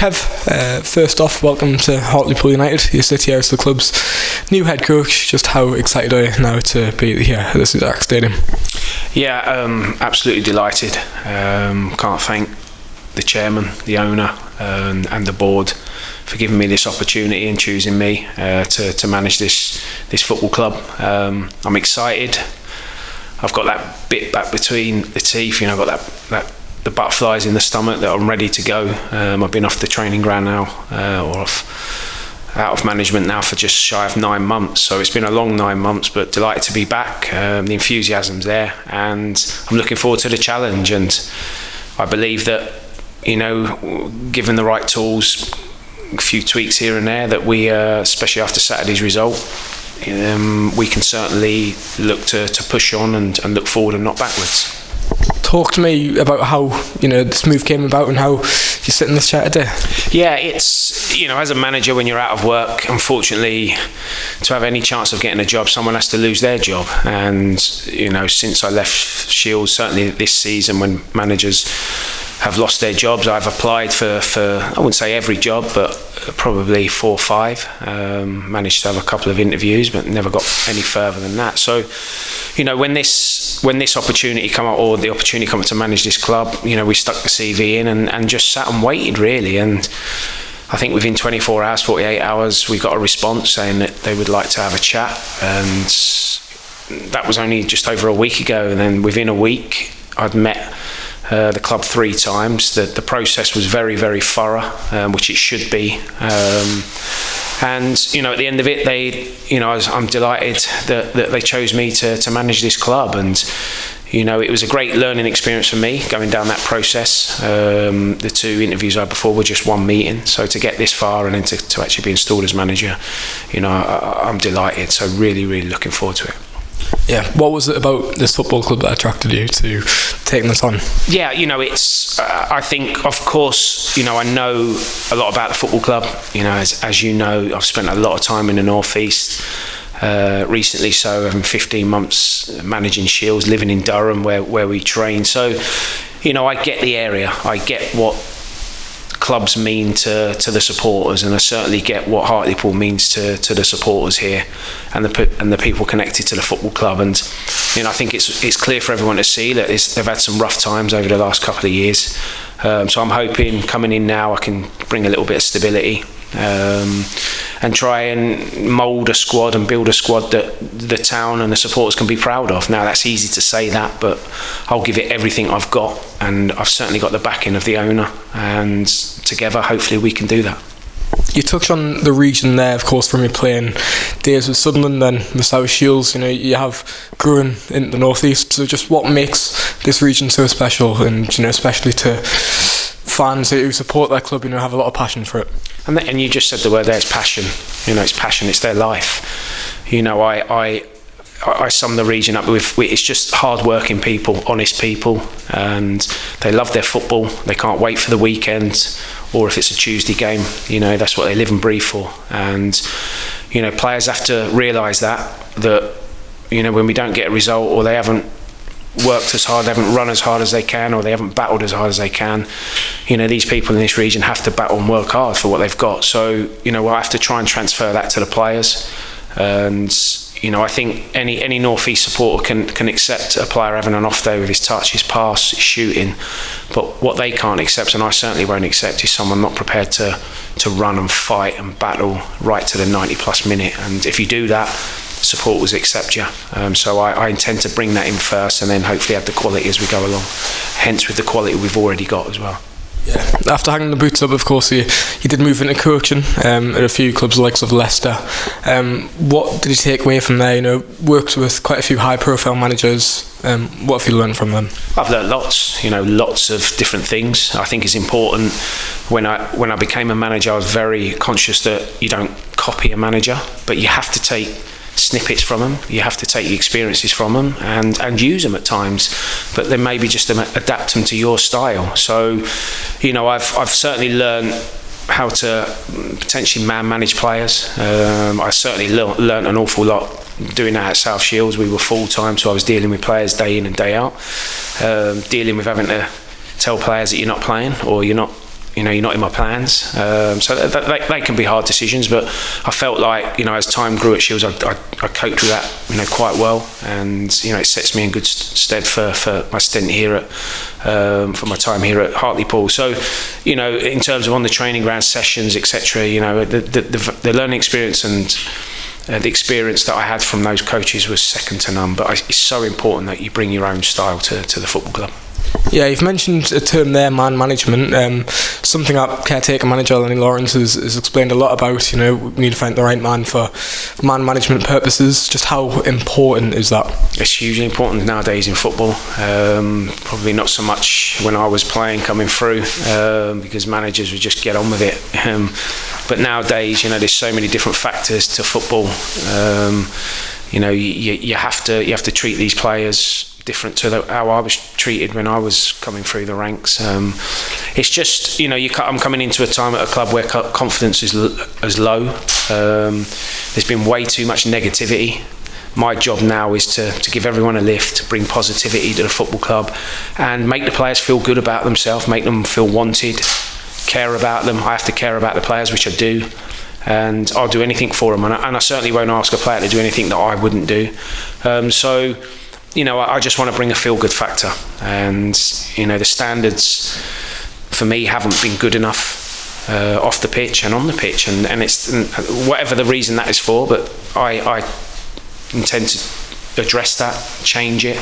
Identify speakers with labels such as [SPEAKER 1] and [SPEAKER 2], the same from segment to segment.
[SPEAKER 1] Kev, first off, welcome to Hartlepool United. You sit here as the club's new head coach. Just how excited are you now to be here at this exact stadium?
[SPEAKER 2] Yeah, absolutely delighted. Can't thank the chairman, the owner, and the board for giving me this opportunity and choosing me to manage this football club. I'm excited. I've got that bit back between the teeth. I've got that the butterflies in the stomach that I'm ready to go. I've been off the training ground now, or out of management now for just shy of 9 months. So it's been a long 9 months, but delighted to be back. The enthusiasm's there, and I'm looking forward to the challenge. And I believe that, given the right tools, a few tweaks here and there, that we, especially after Saturday's result, we can certainly look to push on and look forward and not backwards.
[SPEAKER 1] Talk to me about how this move came about and how you sit in this chair today.
[SPEAKER 2] Yeah, it's as a manager, when you're out of work, unfortunately, to have any chance of getting a job, someone has to lose their job. And since I left Shields, certainly this season, when managers have lost their jobs, I've applied for I wouldn't say every job, but probably 4 or 5. Managed to have a couple of interviews, but never got any further than that. So, when this opportunity come up, or the opportunity come up to manage this club, we stuck the CV in and just sat and waited, really. And I think within 24 hours, 48 hours, we got a response saying that they would like to have a chat. And that was only just over a week ago. And then within a week, I'd met the club 3 times. The process was very, very thorough, which it should be. And at the end of it, I'm delighted that they chose me to manage this club. And it was a great learning experience for me going down that process. The 2 interviews I had before were just 1 meeting. So to get this far and then to actually be installed as manager, I'm delighted. So really, really looking forward to it.
[SPEAKER 1] Yeah, what was it about this football club that attracted you to taking this on? Yeah,
[SPEAKER 2] it's. I think, of course, I know a lot about the football club. As you know, I've spent a lot of time in the North East recently. So I'm 15 months managing Shields, living in Durham, where we train. So, I get the area. I get what clubs mean to the supporters, and I certainly get what Hartlepool means to the supporters here and the people connected to the football club. And I think it's clear for everyone to see that they've had some rough times over the last couple of years. So I'm hoping coming in now I can bring a little bit of stability and try and mould a squad and build a squad that the town and the supporters can be proud of. Now, that's easy to say that, but I'll give it everything I've got, and I've certainly got the backing of the owner, and together hopefully we can do that.
[SPEAKER 1] You touched on the region there, of course, from your playing days with Sunderland and with South Shields. You have grown in the North East. So just what makes this region so special, and especially to fans who support their club, have a lot of passion for it?
[SPEAKER 2] And you just said the word there, it's passion. It's passion, it's their life. I sum the region up with it's just hard-working people, honest people, and they love their football. They can't wait for the weekend, or if it's a Tuesday game, that's what they live and breathe for. And players have to realise that when we don't get a result, or they haven't worked as hard, they haven't run as hard as they can, or they haven't battled as hard as they can, these people in this region have to battle and work hard for what they've got. So we'll have to try and transfer that to the players. And I think any North East supporter can accept a player having an off day with his touch, his pass, his shooting, but what they can't accept, and I certainly won't accept, is someone not prepared to run and fight and battle right to the 90 plus minute. And if you do that, supporters accept you. So I intend to bring that in first, and then hopefully add the quality as we go along, hence with the quality we've already got as well.
[SPEAKER 1] Yeah. After hanging the boots up, of course, you did move into coaching at a few clubs, the likes of Leicester. What did you take away from there? Worked with quite a few high-profile managers. What have you learned from them?
[SPEAKER 2] I've learned lots. Lots of different things. I think it's important. When I became a manager, I was very conscious that you don't copy a manager, but you have to take snippets from them. You have to take the experiences from them and use them at times, but then maybe just adapt them to your style. So I've certainly learned how to potentially manage players. I certainly learned an awful lot doing that at South Shields. We were full-time, so I was dealing with players day in and day out, dealing with having to tell players that you're not playing, or you're not you're not in my plans. So they can be hard decisions, but I felt like, as time grew at Shields, I coped with that, quite well, and it sets me in good stead for my stint here for my time here at Hartlepool. So, in terms of on the training ground sessions, etc., the learning experience and the experience that I had from those coaches was second to none. But it's so important that you bring your own style to the football club.
[SPEAKER 1] Yeah, you've mentioned a term there, man management. Something that caretaker manager Lenny Lawrence has explained a lot about. We need to find the right man for man management purposes. Just how important is that?
[SPEAKER 2] It's hugely important nowadays in football. Probably not so much when I was playing coming through, because managers would just get on with it. But nowadays, there's so many different factors to football. You have to treat these players different to how I was treated when I was coming through the ranks. It's just, I'm coming into a time at a club where confidence is low. There's been way too much negativity. My job now is to give everyone a lift, bring positivity to the football club, and make the players feel good about themselves, make them feel wanted, care about them. I have to care about the players, which I do, and I'll do anything for them, and I certainly won't ask a player to do anything that I wouldn't do. I just want to bring a feel-good factor, and the standards for me haven't been good enough off the pitch and on the pitch, and it's whatever the reason that is for, but I intend to address that, change it,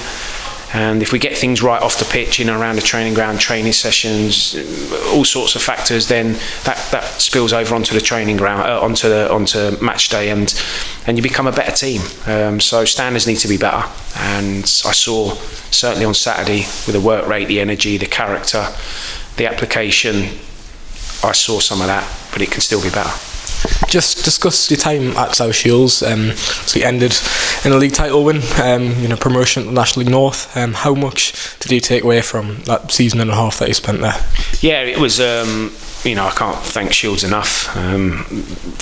[SPEAKER 2] and if we get things right off the pitch, around the training ground, training sessions, all sorts of factors, then that spills over onto the training ground, onto match day, and you become a better team. So standards need to be better, and I saw certainly on Saturday with the work rate, the energy, the character, the application, I saw some of that, but it can still be better.
[SPEAKER 1] Just discuss your time at South Shields. So you ended in a league title win, promotion to the National League North. How much did you take away from that season and a half that you spent there?
[SPEAKER 2] Yeah, it was. I can't thank Shields enough.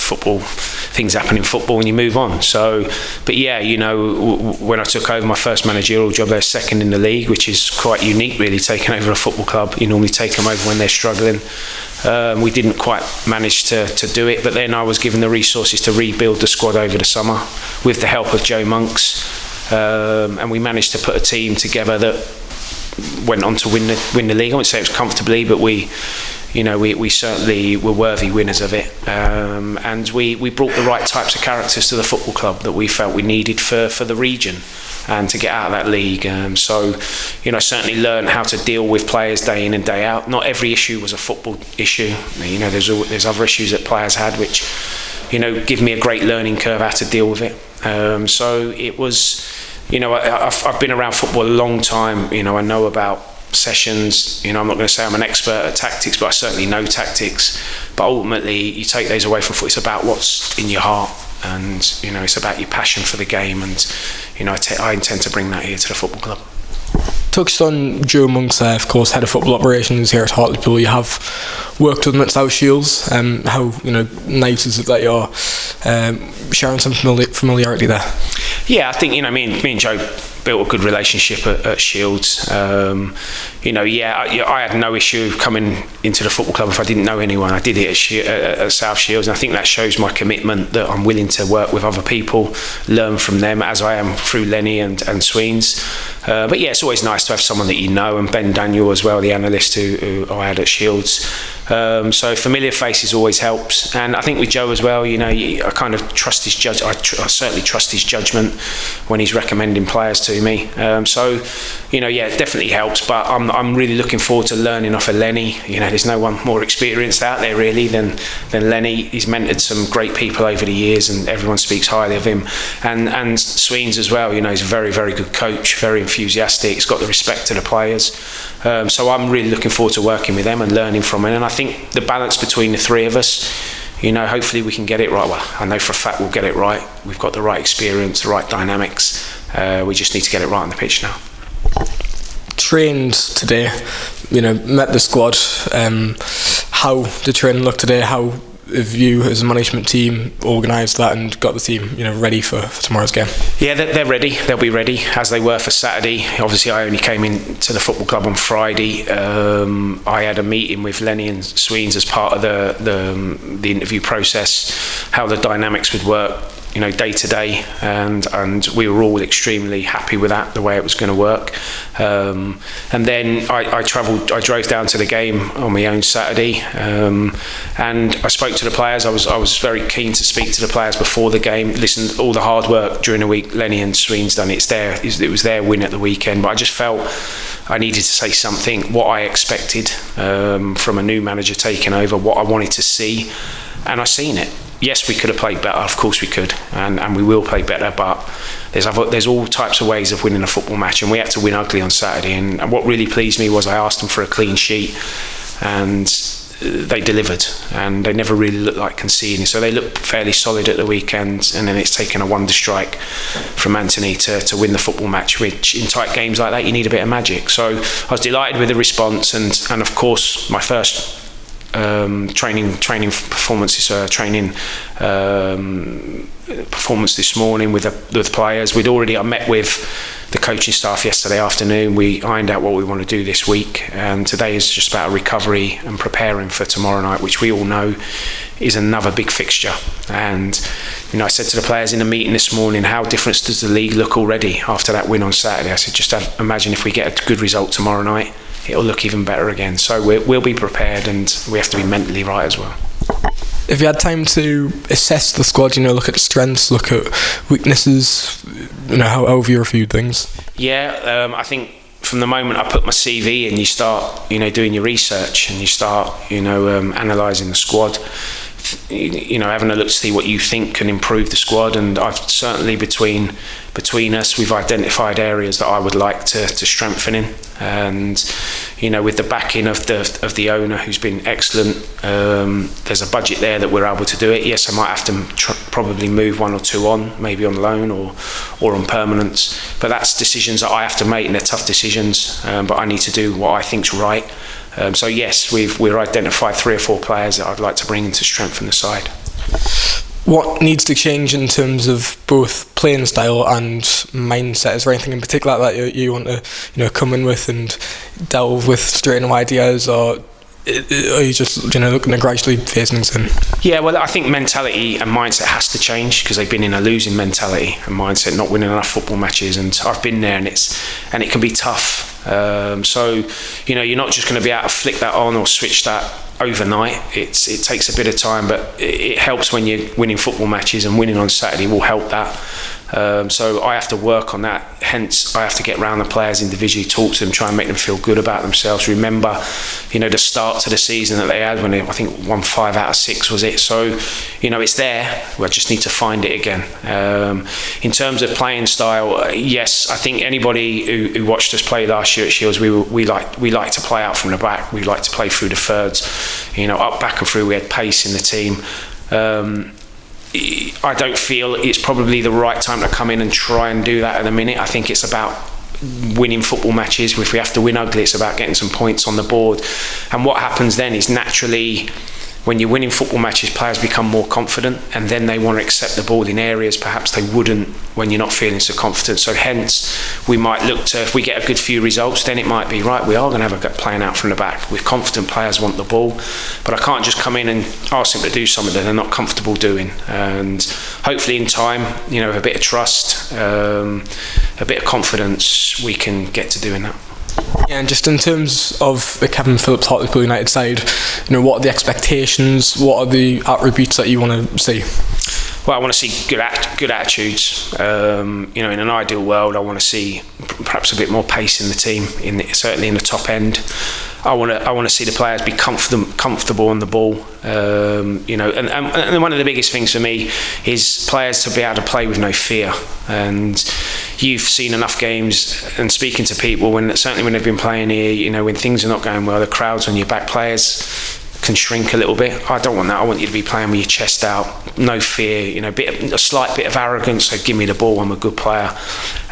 [SPEAKER 2] Football, things happen in football and you move on. So, but yeah, when I took over my first managerial job, they're second in the league, which is quite unique, really, taking over a football club. You normally take them over when they're struggling. We didn't quite manage to do it, but then I was given the resources to rebuild the squad over the summer with the help of Joe Monks, and we managed to put a team together that went on to win the league. I wouldn't say it was comfortably, but we certainly were worthy winners of it, and we brought the right types of characters to the football club that we felt we needed for the region and to get out of that league. So certainly learned how to deal with players day in and day out. Not every issue was a football issue. There's other issues that players had which give me a great learning curve how to deal with it. So it was, I've been around football a long time. I know about sessions. I'm not going to say I'm an expert at tactics, but I certainly know tactics. But ultimately, you take those away from football. It's about what's in your heart, and it's about your passion for the game. And I intend to bring that here to the football club.
[SPEAKER 1] Touched on Joe Monks there, of course, head of football operations here at Hartlepool. You have worked with him at South Shields. How nice is it that you're sharing some familiarity there? Yeah,
[SPEAKER 2] I think me and Joe built a good relationship at Shields. I had no issue coming into the football club if I didn't know anyone. I did it at South Shields, and I think that shows my commitment that I'm willing to work with other people, learn from them, as I am through Lenny and Sweens. But yeah, it's always nice to have someone that you know, and Ben Daniel as well, the analyst who I had at Shields. So familiar faces always helps, and I think with Joe as well, I kind of trust his judge. I certainly trust his judgment when he's recommending players to me. It definitely helps. But I'm really looking forward to learning off of Lenny. There's no one more experienced out there really than Lenny. He's mentored some great people over the years, and everyone speaks highly of him. And Sweens as well. He's a very, very good coach, very enthusiastic. He's got the respect to the players. So I'm really looking forward to working with them and learning from him. And I think the balance between the three of us, hopefully we can get it right. Well, I know for a fact we'll get it right. We've got the right experience, the right dynamics. We just need to get it right on the pitch now.
[SPEAKER 1] Trained today, met the squad. How did training look today? How have you as a management team organised that and got the team, ready for tomorrow's game?
[SPEAKER 2] Yeah, they're ready. They'll be ready as they were for Saturday. Obviously, I only came into the football club on Friday. I had a meeting with Lenny and Sweens as part of the interview process, how the dynamics would work, day to day, and we were all extremely happy with that, the way it was going to work. And then I drove down to the game on my own Saturday, and I spoke to the players. I was very keen to speak to the players before the game. Listen, all the hard work during the week, Lenny and Sween's done. It was their win at the weekend, but I just felt I needed to say something, what I expected from a new manager taking over, what I wanted to see, and I seen it. Yes, we could have played better, of course we could, and we will play better, but there's all types of ways of winning a football match, and we had to win ugly on Saturday. And what really pleased me was I asked them for a clean sheet, and they delivered, and they never really looked like conceding, so they looked fairly solid at the weekend. And then it's taken a wonder strike from Anthony to win the football match, which in tight games like that you need a bit of magic. So I was delighted with the response, and of course my first training performances, performance this morning with the players. I met with the coaching staff yesterday afternoon. We ironed out what we want to do this week, and today is just about recovery and preparing for tomorrow night, which we all know is another big fixture. And I said to the players in the meeting this morning, how different does the league look already after that win on Saturday? I said, just imagine if we get a good result tomorrow night, it'll look even better again. So we'll be prepared, and we have to be mentally right as well.
[SPEAKER 1] If you had time to assess the squad, look at strengths, look at weaknesses, how have you reviewed things?
[SPEAKER 2] Yeah, I think from the moment I put my CV in, you start, doing your research, and you start, analysing the squad. Having a look to see what you think can improve the squad, and I've certainly between us we've identified areas that I would like to strengthen in, and with the backing of the owner, who's been excellent, there's a budget there that we're able to do it. Yes, I might have to probably move one or two on, maybe on loan or on permanence, but that's decisions that I have to make, and they're tough decisions, but I need to do what I think's right. So yes, we've identified 3 or 4 players that I'd like to bring in to strengthen the side.
[SPEAKER 1] What needs to change in terms of both playing style and mindset? Is there anything in particular that you want to come in with and delve with straight into ideas, or are you just looking to gradually phase things in?
[SPEAKER 2] Yeah, well, I think mentality and mindset has to change, because they've been in a losing mentality and mindset, not winning enough football matches, and I've been there, and it can be tough. So you're not just going to be able to flick that on or switch that overnight. It takes a bit of time, but it helps when you're winning football matches, and winning on Saturday will help that. So I have to work on that. Hence, I have to get around the players individually, talk to them, try and make them feel good about themselves. Remember, the start to the season that they had when they, I think, won 5 out of 6 was it. So, it's there. We just need to find it again. In terms of playing style, yes, I think anybody who watched us play last year at Shields, we like to play out from the back. We like to play through the thirds, up, back and through. We had pace in the team. I don't feel it's probably the right time to come in and try and do that at the minute. I think it's about winning football matches. If we have to win ugly, it's about getting some points on the board. And what happens then is, naturally, when you're winning football matches, players become more confident, and then they want to accept the ball in areas perhaps they wouldn't when you're not feeling so confident. So hence, we might look to, if we get a good few results, then it might be, right, we are going to have a playing out from the back. With confident players want the ball, but I can't just come in and ask them to do something that they're not comfortable doing. And hopefully in time, with a bit of trust, a bit of confidence, we can get to doing that.
[SPEAKER 1] Yeah, and just in terms of the Kevin Phillips Hartlepool United side, what are the expectations? What are the attributes that you want to see?
[SPEAKER 2] Well, I want to see good attitudes. In an ideal world, I want to see perhaps a bit more pace in the team, certainly in the top end. I want to see the players be comfortable on the ball. And one of the biggest things for me is players to be able to play with no fear. And you've seen enough games, and speaking to people, certainly when they've been playing here, when things are not going well, the crowd's on your back. Players can shrink a little bit. I don't want that. I want you to be playing with your chest out, no fear, a slight bit of arrogance. So give me the ball, I'm a good player,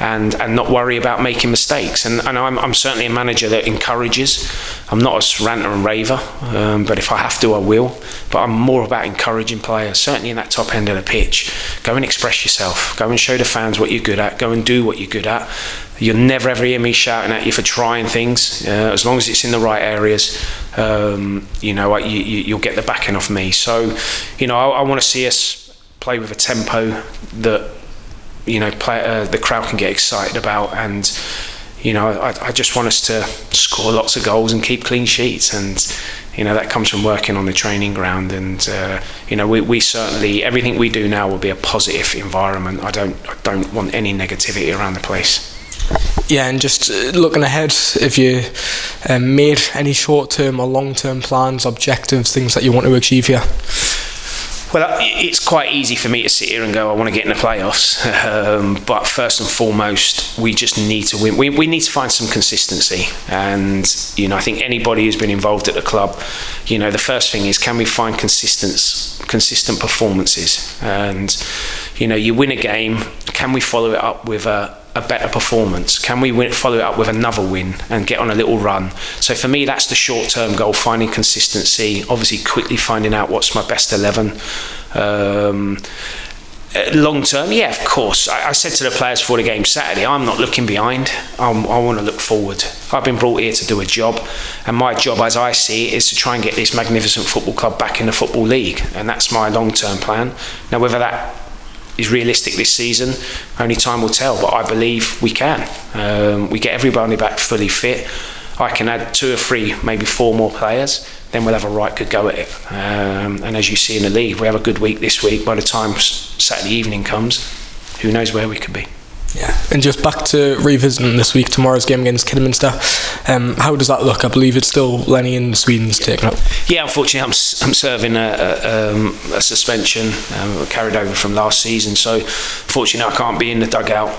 [SPEAKER 2] and not worry about making mistakes. And I'm certainly a manager that encourages. I'm not a ranter and raver, but if I have to, I will. But I'm more about encouraging players, certainly in that top end of the pitch. Go and express yourself. Go and show the fans what you're good at. Go and do what you're good at. You'll never ever hear me shouting at you for trying things. As long as it's in the right areas, you'll get the backing off me. So, I want to see us play with a tempo that, the crowd can get excited about. And, I just want us to score lots of goals and keep clean sheets. And, that comes from working on the training ground. And, we certainly, everything we do now will be a positive environment. I don't want any negativity around the place.
[SPEAKER 1] Yeah, and just looking ahead, if you made any short-term or long-term plans, objectives, things that you want to achieve here?
[SPEAKER 2] Well, it's quite easy for me to sit here and go, I want to get in the playoffs. But first and foremost, we just need to win. We need to find some consistency. And, I think anybody who's been involved at the club, the first thing is, can we find consistent performances? And, you win a game, can we follow it up with a better performance? Can we follow it up with another win and get on a little run? So for me, that's the short-term goal, finding consistency, obviously quickly finding out what's my best 11. Long-term, yeah, of course. I said to the players before the game Saturday, I'm not looking behind. I want to look forward. I've been brought here to do a job, and my job, as I see it, is to try and get this magnificent football club back in the Football League, and that's my long-term plan. Now, whether that is realistic this season, only time will tell, but I believe we can. We get everybody back fully fit. I can add 2 or 3, maybe 4 more players, then we'll have a right good go at it. And as you see in the league, we have a good week this week. By the time Saturday evening comes, who knows where we could be.
[SPEAKER 1] Yeah, and just back to revisiting this week, tomorrow's game against Kidderminster. How does that look? I believe it's still Lenny and Sweden's taken up.
[SPEAKER 2] Yeah, unfortunately, I'm serving a suspension carried over from last season, so fortunately I can't be in the dugout.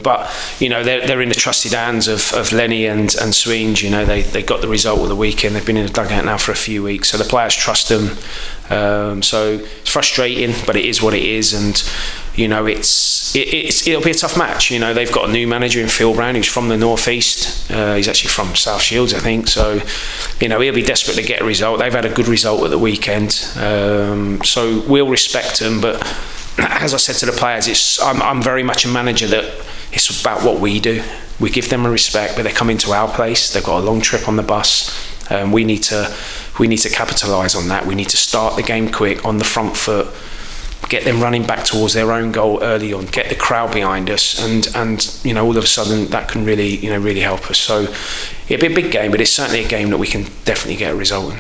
[SPEAKER 2] But they're in the trusted hands of Lenny and Sweden. They got the result of the weekend. They've been in the dugout now for a few weeks, so the players trust them. So it's frustrating, but it is what it is, and it'll be a tough match. They've got a new manager in Phil Brown, who's from the northeast. He's actually from South Shields, I think. So he'll be desperate to get a result. They've had a good result at the weekend, so we'll respect them. But as I said to the players, I'm very much a manager that it's about what we do. We give them a respect, but they come into our place. They've got a long trip on the bus. We need to capitalise on that. We need to start the game quick, on the front foot, get them running back towards their own goal early on, get the crowd behind us, and all of a sudden that can really help us. So it'll be a big game, but it's certainly a game that we can definitely get a result in.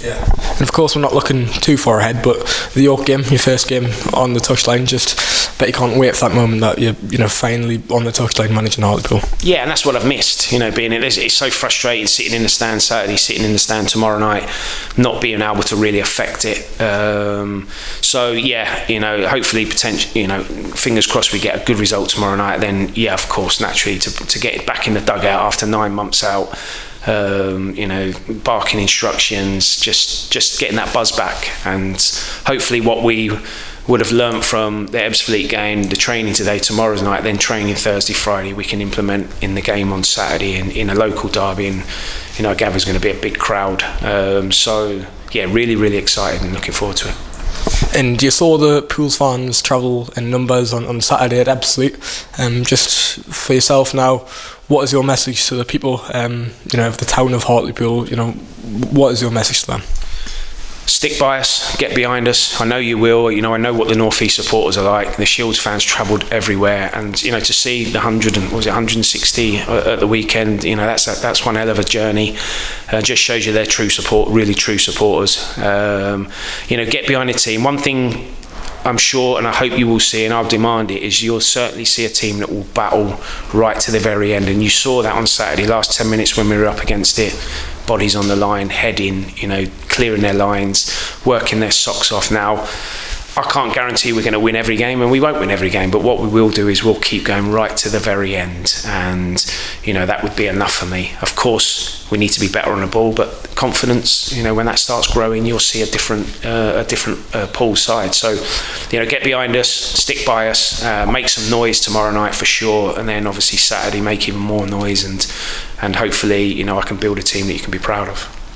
[SPEAKER 1] Yeah. And of course, we're not looking too far ahead, but the York game, your first game on the touchline, just bet you can't wait for that moment that you're finally on the touchline managing Hartlepool. Yeah,
[SPEAKER 2] and that's what I've missed. Being it's so frustrating sitting in the stand Saturday, sitting in the stand tomorrow night, not being able to really affect it. So yeah, hopefully, fingers crossed we get a good result tomorrow night. Then yeah, of course, naturally to get it back in the dugout after 9 months out. Barking instructions, just getting that buzz back, and hopefully what we would have learnt from the Ebbsfleet game, the training today, tomorrow's night, then training Thursday, Friday, we can implement in the game on Saturday in a local derby, and I gather there's going to be a big crowd. So yeah, really, really excited and looking forward to it.
[SPEAKER 1] And you saw the Pools fans travel in numbers on Saturday at Ebbsfleet. Just for yourself now, what is your message to the people, of the town of Hartlepool? What is your message to them?
[SPEAKER 2] Stick by us, get behind us. I know you will. I know what the North East supporters are like. The Shields fans travelled everywhere, and to see the 160 at the weekend, that's one hell of a journey. Just shows you their true support, really true supporters. Get behind the team. One thing I'm sure, and I hope you will see, and I'll demand it, is you'll certainly see a team that will battle right to the very end. And you saw that on Saturday, last 10 minutes when we were up against it. Bodies on the line, heading, clearing their lines, working their socks off. Now, I can't guarantee we're going to win every game, and we won't win every game, but what we will do is we'll keep going right to the very end, and that would be enough for me. Of course, we need to be better on the ball, but confidence, when that starts growing, you'll see a different Pool side. So, get behind us, stick by us, make some noise tomorrow night for sure, and then obviously Saturday make even more noise, and hopefully, I can build a team that you can be proud of.